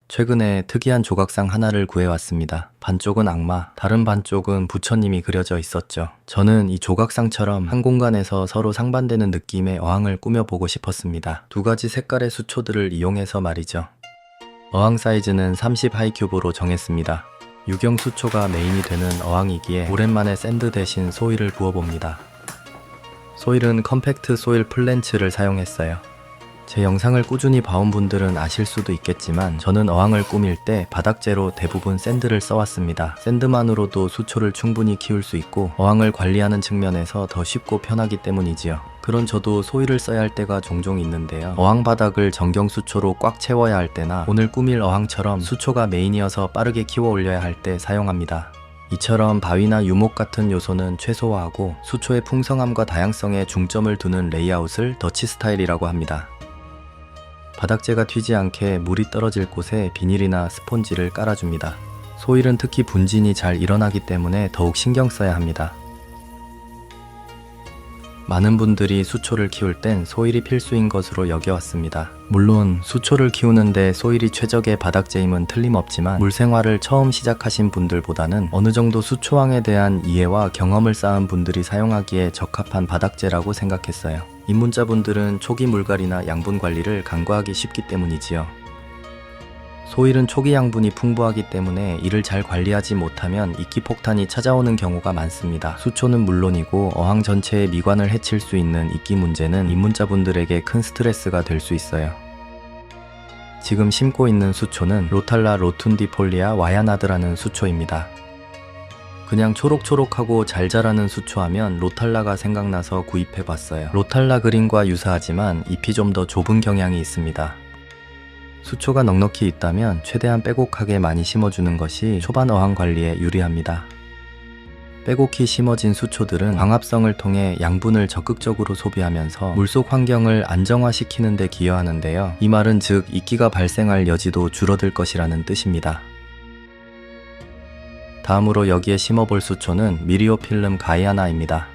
최근에 특이한 조각상 하나를 구해왔습니다. 반쪽은 악마, 다른 반쪽은 부처님이 그려져 있었죠. 저는 이 조각상처럼 한 공간에서 서로 상반되는 느낌의 어항을 꾸며보고 싶었습니다. 두 가지 색깔의 수초들을 이용해서 말이죠. 어항 사이즈는 30 하이큐브로 정했습니다. 유경 수초가 메인이 되는 어항이기에 오랜만에 샌드 대신 소일을 부어봅니다. 소일은 컴팩트 소일 플랜츠를 사용했어요. 제 영상을 꾸준히 봐온 분들은 아실 수도 있겠지만 저는 어항을 꾸밀 때 바닥재로 대부분 샌드를 써왔습니다. 샌드만으로도 수초를 충분히 키울 수 있고 어항을 관리하는 측면에서 더 쉽고 편하기 때문이지요. 그런 저도 소일을 써야 할 때가 종종 있는데요. 어항 바닥을 정경 수초로 꽉 채워야 할 때나 오늘 꾸밀 어항처럼 수초가 메인이어서 빠르게 키워 올려야 할 때 사용합니다. 이처럼 바위나 유목 같은 요소는 최소화하고 수초의 풍성함과 다양성에 중점을 두는 레이아웃을 더치 스타일이라고 합니다. 바닥재가 튀지 않게 물이 떨어질 곳에 비닐이나 스폰지를 깔아줍니다. 소일은 특히 분진이 잘 일어나기 때문에 더욱 신경 써야 합니다. 많은 분들이 수초를 키울 땐 소일이 필수인 것으로 여겨왔습니다. 물론 수초를 키우는데 소일이 최적의 바닥재임은 틀림없지만 물생활을 처음 시작하신 분들보다는 어느 정도 수초왕에 대한 이해와 경험을 쌓은 분들이 사용하기에 적합한 바닥재라고 생각했어요. 입문자분들은 초기 물갈이나 양분 관리를 간과하기 쉽기 때문이지요. 소일은 초기 양분이 풍부하기 때문에 이를 잘 관리하지 못하면 이끼 폭탄이 찾아오는 경우가 많습니다. 수초는 물론이고 어항 전체의 미관을 해칠 수 있는 이끼 문제는 입문자분들에게 큰 스트레스가 될 수 있어요. 지금 심고 있는 수초는 로탈라 로툰디폴리아 와야나드라는 수초입니다. 그냥 초록초록하고 잘 자라는 수초하면 로탈라가 생각나서 구입해봤어요. 로탈라 그린과 유사하지만 잎이 좀 더 좁은 경향이 있습니다. 수초가 넉넉히 있다면 최대한 빼곡하게 많이 심어주는 것이 초반 어항 관리에 유리합니다. 빼곡히 심어진 수초들은 광합성을 통해 양분을 적극적으로 소비하면서 물속 환경을 안정화시키는 데 기여하는데요. 이 말은 즉 이끼가 발생할 여지도 줄어들 것이라는 뜻입니다. 다음으로 여기에 심어볼 수초는 미리오필름 가이아나입니다.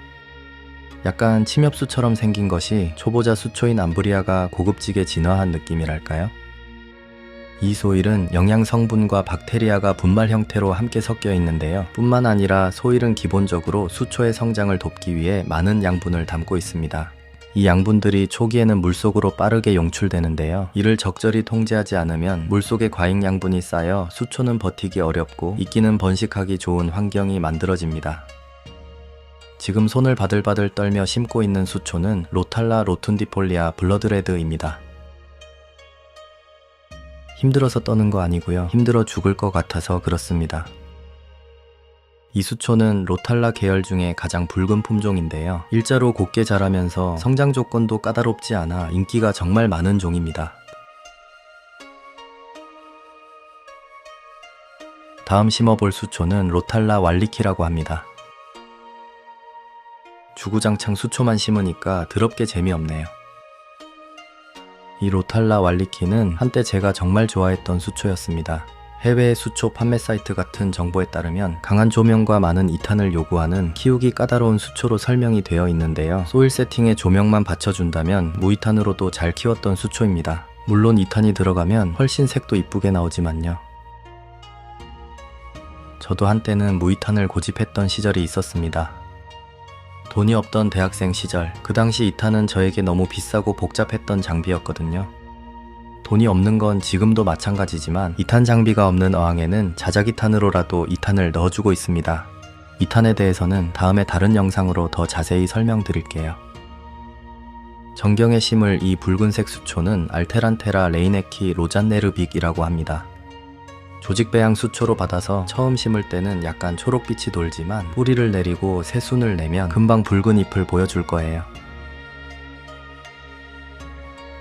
약간 침엽수처럼 생긴 것이 초보자 수초인 암브리아가 고급지게 진화한 느낌이랄까요? 이 소일은 영양 성분과 박테리아가 분말 형태로 함께 섞여 있는데요. 뿐만 아니라 소일은 기본적으로 수초의 성장을 돕기 위해 많은 양분을 담고 있습니다. 이 양분들이 초기에는 물속으로 빠르게 용출되는데요. 이를 적절히 통제하지 않으면 물속에 과잉 양분이 쌓여 수초는 버티기 어렵고 이끼는 번식하기 좋은 환경이 만들어집니다. 지금 손을 바들바들 떨며 심고 있는 수초는 로탈라 로툰디폴리아 블러드레드입니다. 힘들어서 떠는 거 아니고요. 힘들어 죽을 것 같아서 그렇습니다. 이 수초는 로탈라 계열 중에 가장 붉은 품종인데요. 일자로 곱게 자라면서 성장 조건도 까다롭지 않아 인기가 정말 많은 종입니다. 다음 심어볼 수초는 로탈라 왈리키라고 합니다. 주구장창 수초만 심으니까 더럽게 재미없네요. 이 로탈라 왈리키는 한때 제가 정말 좋아했던 수초였습니다. 해외 수초 판매 사이트 같은 정보에 따르면 강한 조명과 많은 이탄을 요구하는 키우기 까다로운 수초로 설명이 되어 있는데요. 소일 세팅에 조명만 받쳐준다면 무이탄으로도 잘 키웠던 수초입니다. 물론 이탄이 들어가면 훨씬 색도 이쁘게 나오지만요. 저도 한때는 무이탄을 고집했던 시절이 있었습니다. 돈이 없던 대학생 시절, 그 당시 이탄은 저에게 너무 비싸고 복잡했던 장비였거든요. 돈이 없는 건 지금도 마찬가지지만 2탄 장비가 없는 어항에는 자작이탄으로라도 2탄을 넣어주고 있습니다. 2탄에 대해서는 다음에 다른 영상으로 더 자세히 설명드릴게요. 정경에 심을 이 붉은색 수초는 알테란테라 레이네키 로잔네르빅이라고 합니다. 조직배양 수초로 받아서 처음 심을 때는 약간 초록빛이 돌지만 뿌리를 내리고 새순을 내면 금방 붉은 잎을 보여줄 거예요.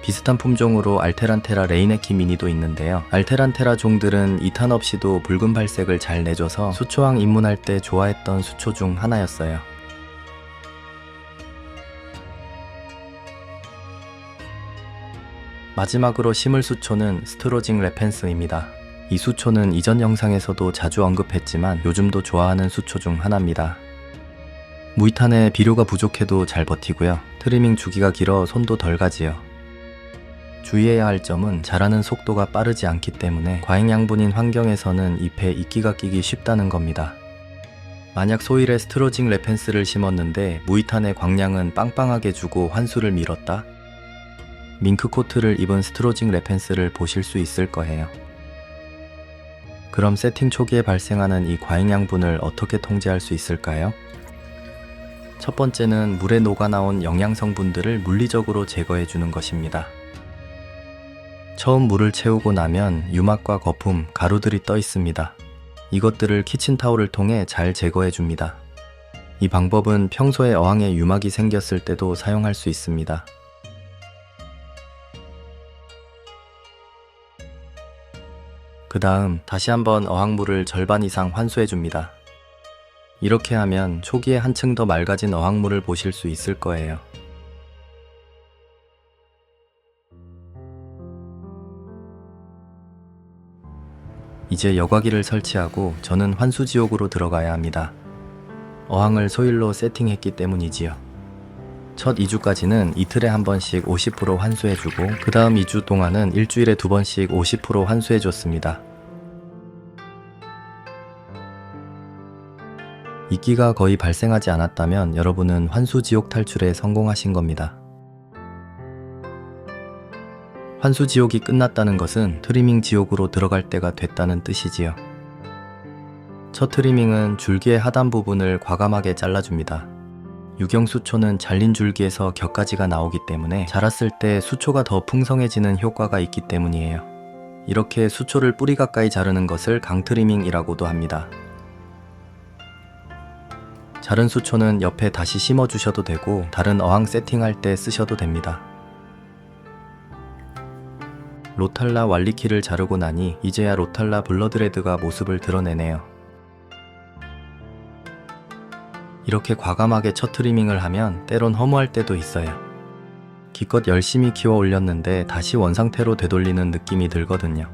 비슷한 품종으로 알테란테라 레이네키 미니도 있는데요. 알테란테라 종들은 2탄 없이도 붉은 발색을 잘 내줘서 수초왕 입문할 때 좋아했던 수초 중 하나였어요. 마지막으로 심을 수초는 스트로징 레펜스입니다. 이 수초는 이전 영상에서도 자주 언급했지만 요즘도 좋아하는 수초 중 하나입니다. 무이탄에 비료가 부족해도 잘 버티고요. 트리밍 주기가 길어 손도 덜 가지요. 주의해야 할 점은 자라는 속도가 빠르지 않기 때문에 과잉양분인 환경에서는 잎에 이끼가 끼기 쉽다는 겁니다. 만약 소일에 스트로징 레펜스를 심었는데 무이탄의 광량은 빵빵하게 주고 환수를 밀었다? 밍크 코트를 입은 스트로징 레펜스를 보실 수 있을 거예요. 그럼 세팅 초기에 발생하는 이 과잉양분을 어떻게 통제할 수 있을까요? 첫 번째는 물에 녹아나온 영양성분들을 물리적으로 제거해 주는 것입니다. 처음 물을 채우고 나면 유막과 거품, 가루들이 떠 있습니다. 이것들을 키친타올을 통해 잘 제거해 줍니다. 이 방법은 평소에 어항에 유막이 생겼을 때도 사용할 수 있습니다. 그 다음 다시 한번 어항물을 절반 이상 환수해 줍니다. 이렇게 하면 초기에 한층 더 맑아진 어항물을 보실 수 있을 거예요. 이제 여과기를 설치하고 저는 환수지옥으로 들어가야 합니다. 어항을 소일로 세팅했기 때문이지요. 첫 2주까지는 이틀에 한 번씩 50% 환수해주고 그 다음 2주 동안은 일주일에 2번씩 50% 환수해줬습니다. 이끼가 거의 발생하지 않았다면 여러분은 환수지옥 탈출에 성공하신 겁니다. 환수지옥이 끝났다는 것은 트리밍 지옥으로 들어갈 때가 됐다는 뜻이지요. 첫 트리밍은 줄기의 하단 부분을 과감하게 잘라줍니다. 유경수초는 잘린 줄기에서 격가지가 나오기 때문에 자랐을 때 수초가 더 풍성해지는 효과가 있기 때문이에요. 이렇게 수초를 뿌리 가까이 자르는 것을 강트리밍이라고도 합니다. 자른 수초는 옆에 다시 심어주셔도 되고 다른 어항 세팅할 때 쓰셔도 됩니다. 로탈라 왈리키를 자르고 나니 이제야 로탈라 블러드레드가 모습을 드러내네요. 이렇게 과감하게 첫 트리밍을 하면 때론 허무할 때도 있어요. 기껏 열심히 키워 올렸는데 다시 원상태로 되돌리는 느낌이 들거든요.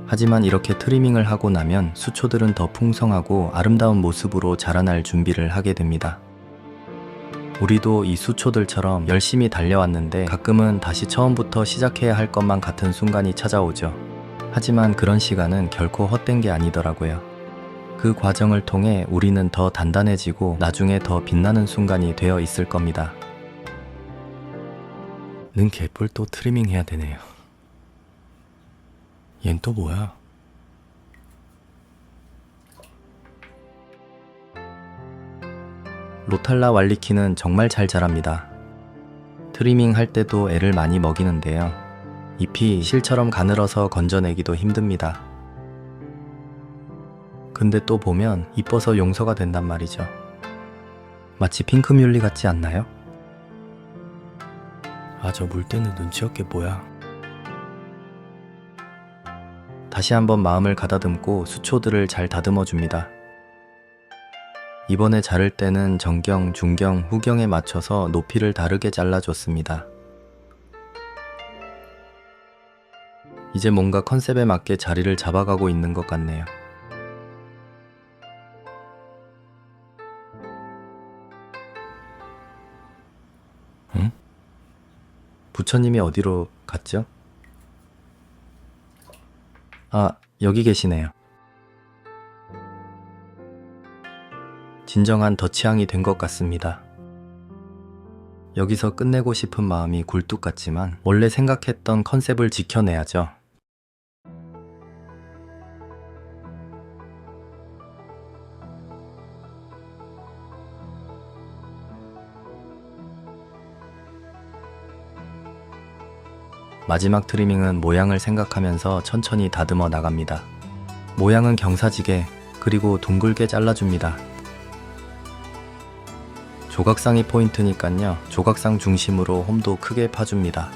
하지만 이렇게 트리밍을 하고 나면 수초들은 더 풍성하고 아름다운 모습으로 자라날 준비를 하게 됩니다. 우리도 이 수초들처럼 열심히 달려왔는데 가끔은 다시 처음부터 시작해야 할 것만 같은 순간이 찾아오죠. 하지만 그런 시간은 결코 헛된 게 아니더라고요. 그 과정을 통해 우리는 더 단단해지고 나중에 더 빛나는 순간이 되어 있을 겁니다. 는 개뿔 또 트리밍 해야 되네요. 얜 또 뭐야? 로탈라 왈리키는 정말 잘 자랍니다. 트리밍 할 때도 애를 많이 먹이는데요. 잎이 실처럼 가늘어서 건져내기도 힘듭니다. 근데 또 보면 이뻐서 용서가 된단 말이죠. 마치 핑크뮬리 같지 않나요? 아, 저 물때는 눈치 없게 뭐야. 다시 한번 마음을 가다듬고 수초들을 잘 다듬어 줍니다. 이번에 자를 때는 정경, 중경, 후경에 맞춰서 높이를 다르게 잘라줬습니다. 이제 뭔가 컨셉에 맞게 자리를 잡아가고 있는 것 같네요. 응? 부처님이 어디로 갔죠? 아, 여기 계시네요. 진정한 덫치앙이 된 것 같습니다. 여기서 끝내고 싶은 마음이 굴뚝 같지만 원래 생각했던 컨셉을 지켜내야죠. 마지막 트리밍은 모양을 생각하면서 천천히 다듬어 나갑니다. 모양은 경사지게 그리고 둥글게 잘라줍니다. 조각상이 포인트니깐요. 조각상 중심으로 홈도 크게 파줍니다.